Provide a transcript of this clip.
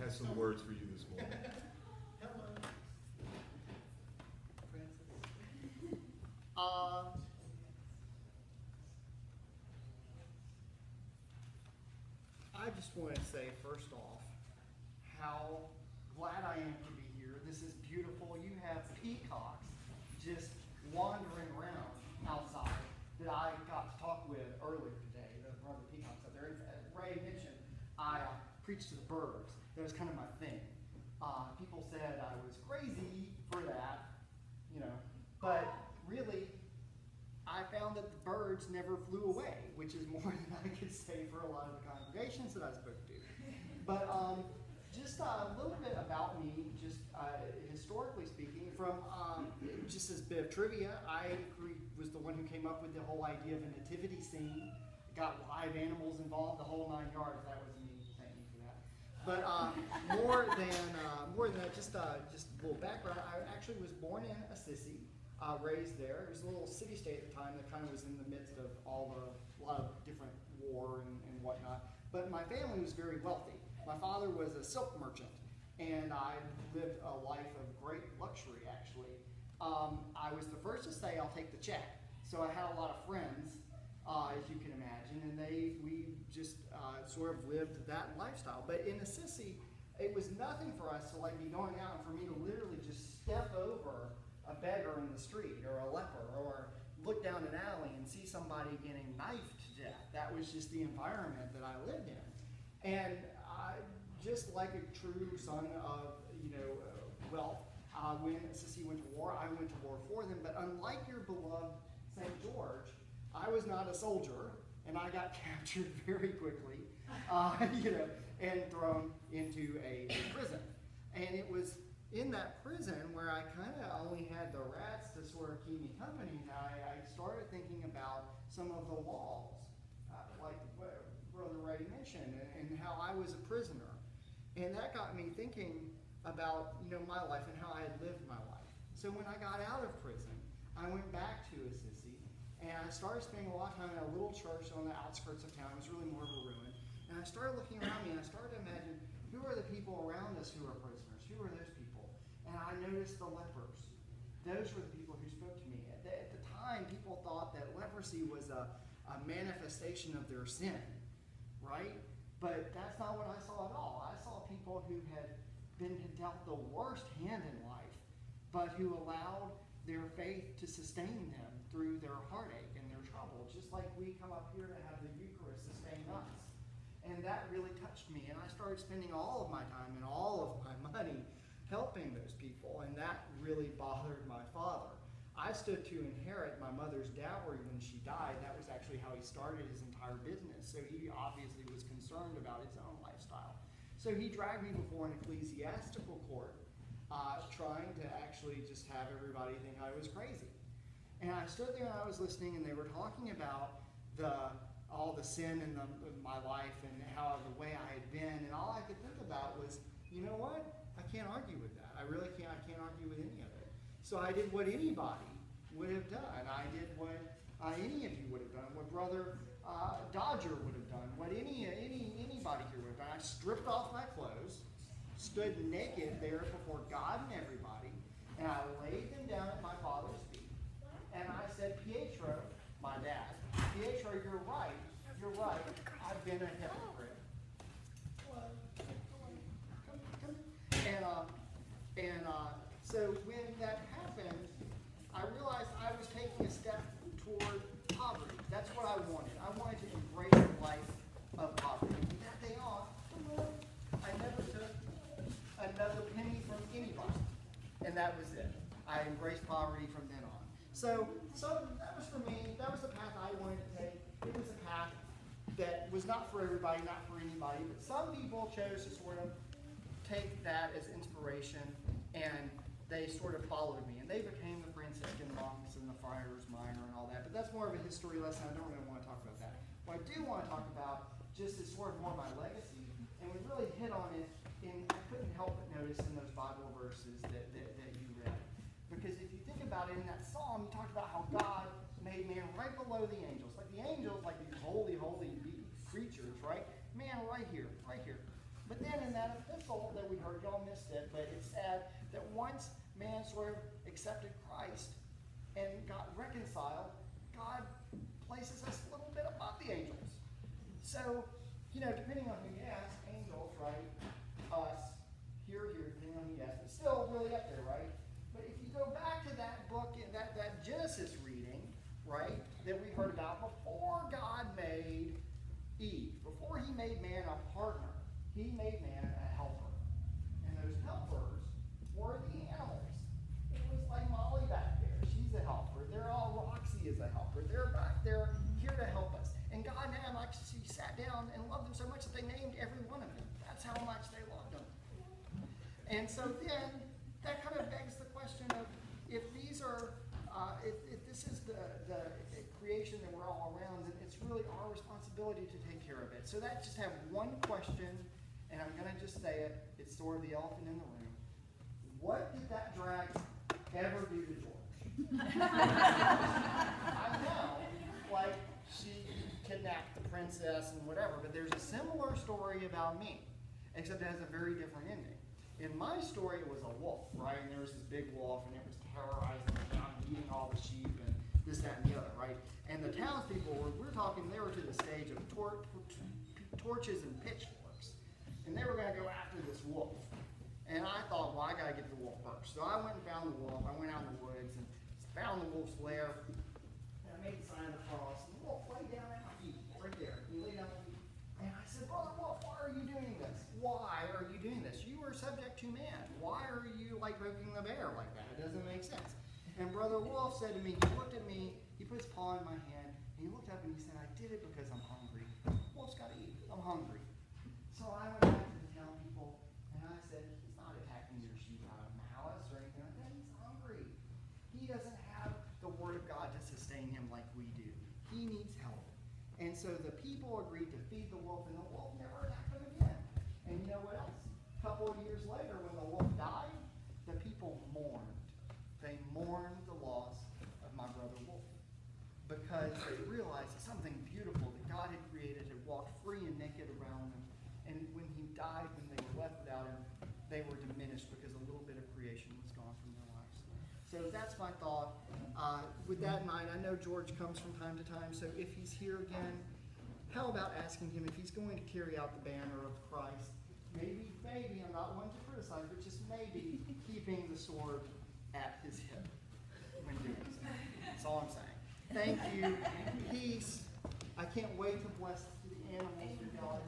has some words for you this morning. Hello, Francis. I just want to say, first off, how glad I am to be here. This is beautiful. You have peacocks just wandering around outside that I got to talk with earlier today. One of the peacocks up there. Ray mentioned I preach to the birds. That was kind of my thing. People said I was crazy for that, but really, I found that the birds never flew away, which is more than I could say for a lot of the congregations that I spoke to. But just a little bit about me, just historically speaking, from just as a bit of trivia, I was the one who came up with the whole idea of a nativity scene. Got live animals involved, the whole 9 yards. That was me. Thank you for that. But more than that, just a little background. I actually was born in Assisi. Raised there. It was a little city-state at the time that kind of was in the midst of a lot of different war and whatnot. But my family was very wealthy. My father was a silk merchant, and I lived a life of great luxury, actually. I was the first to say, I'll take the check. So I had a lot of friends, as you can imagine, and we just sort of lived that lifestyle. But in Assisi, it was nothing for us to be going out and for me to literally just step over a beggar in the street or a leper, or look down an alley and see somebody getting knifed to death. That was just the environment that I lived in. And just like a true son of wealth, when Assisi went to war, I went to war for them. But unlike your beloved St. George, I was not a soldier, and I got captured very quickly, and thrown into a prison. And it was in that prison where I kind of only had the rats to sort of keep me company, I started thinking about some of the laws, like what Brother Ray mentioned, and how I was a prisoner. And that got me thinking about my life and how I had lived my life. So when I got out of prison, I went back to Assisi, and I started spending a lot of time in a little church on the outskirts of town. It was really more of a ruin. And I started looking around me, and I started to imagine, who are the people around us who are prisoners? Who are those people? And I noticed the lepers. Those were the people who spoke to me. At the time, people thought that leprosy was a manifestation of their sin, right? But that's not what I saw at all. I saw people who had been dealt the worst hand in life, but who allowed their faith to sustain them through their heartache and their trouble, just like we come up here to have the Eucharist sustain us. And that really touched me, and I started spending all of my time and all of my money helping those people, and that really bothered my father. I stood to inherit my mother's dowry when she died. That was actually how he started his entire business, so he obviously was concerned about his own lifestyle. So he dragged me before an ecclesiastical court, trying to actually just have everybody think I was crazy. And I stood there and I was listening, and they were talking about all the sin in my life and how the way I had been, and all I could think about was, you know what? I can't argue with that. I really can't. I can't argue with any of it. So I did what anybody would have done. I did what any of you would have done. What Brother Dodger would have done. What anybody here would have done. I stripped off my clothes, stood naked there before God and everybody, and I laid them down at my father's feet. And I said, Pietro, my dad, Pietro, you're right. You're right. I've been a hypocrite. So when that happened, I realized I was taking a step toward poverty. That's what I wanted. I wanted to embrace a life of poverty. From that day on, I never took another penny from anybody. And that was it. I embraced poverty from then on. So that was for me. That was the path I wanted to take. It was a path that was not for everybody, not for anybody. But some people chose to sort of take that as inspiration, and they sort of followed me, and they became the Franciscan monks and the Friars Minor and all that. But that's more of a history lesson. I don't really want to talk about that. What I do want to talk about just is sort of more my legacy, and we really hit on it. I couldn't help but notice in those Bible verses that you read, because if you think about it, in that psalm, you talked about how God made man right below the angels, like the angels, like these holy creatures, right? Man, right here. But then in that epistle that we heard, y'all missed it, but it's sad that once man sort of accepted Christ and got reconciled, God places us a little bit above the angels. So, depending on who you ask, angels, right? Us, here, depending on who you ask, but still really up there, right? But if you go back to that book, that Genesis reading, right, that we heard about before God made Eve, before he made man a partner, he made man a helper. And those helpers were the animals. It was like Molly back there. She's a helper. They're all, Roxy is a helper. They're back there here to help us. And God now actually sat down and loved them so much that they named every one of them. That's how much they loved them. And so then, that kind of begs the question of, if these are, if this is the creation that we're all around, then it's really our responsibility to take care of it. So that just have one question, and I'm going to just say it. It's sort of the elephant in the room. What did that dragon ever do to George? I know, like, she kidnapped the princess and whatever, but there's a similar story about me, except it has a very different ending. In my story, it was a wolf, right? And there was this big wolf, and it was terrorizing the town, eating all the sheep, and this, that, and the other, right? And the townspeople we're talking, they were to the stage of torches and pitchforks. And they were going to go after this wolf. And I thought, well, I got to get the wolf first. So I went and found the wolf. I went out in the woods and found the wolf's lair. And I made the sign of the cross. And the wolf lay down at my feet, right there. He lay down at my feet. And I said, Brother Wolf, why are you doing this? Why are you doing this? You are subject to man. Why are you like poking the bear like that? It doesn't make sense. And Brother Wolf said to me, he looked at me, he put his paw in my hand, and he looked up and he said, I did it because I'm hungry. Wolf's got to eat. I'm hungry. So I went back to the town people, and I said, he's not attacking your sheep out of malice or anything like that. He's hungry. He doesn't have the word of God to sustain him like we do. He needs help. And so the people agreed to feed the wolf, and the wolf never attacked them again. And you know what else? A couple of years later, when the wolf died, the people mourned. They mourned the loss of my brother Wolf, because they realized that something beautiful that God had created had walked free and naked around them. And when he died, when they were left without him, they were diminished because a little bit of creation was gone from their lives. So that's my thought. With that in mind, I know George comes from time to time, so if he's here again, how about asking him if he's going to carry out the banner of Christ? Maybe, I'm not one to criticize, but just maybe keeping the sword at his hip when doing so. That's all I'm saying. Thank you. Peace. I can't wait to bless the animals with God.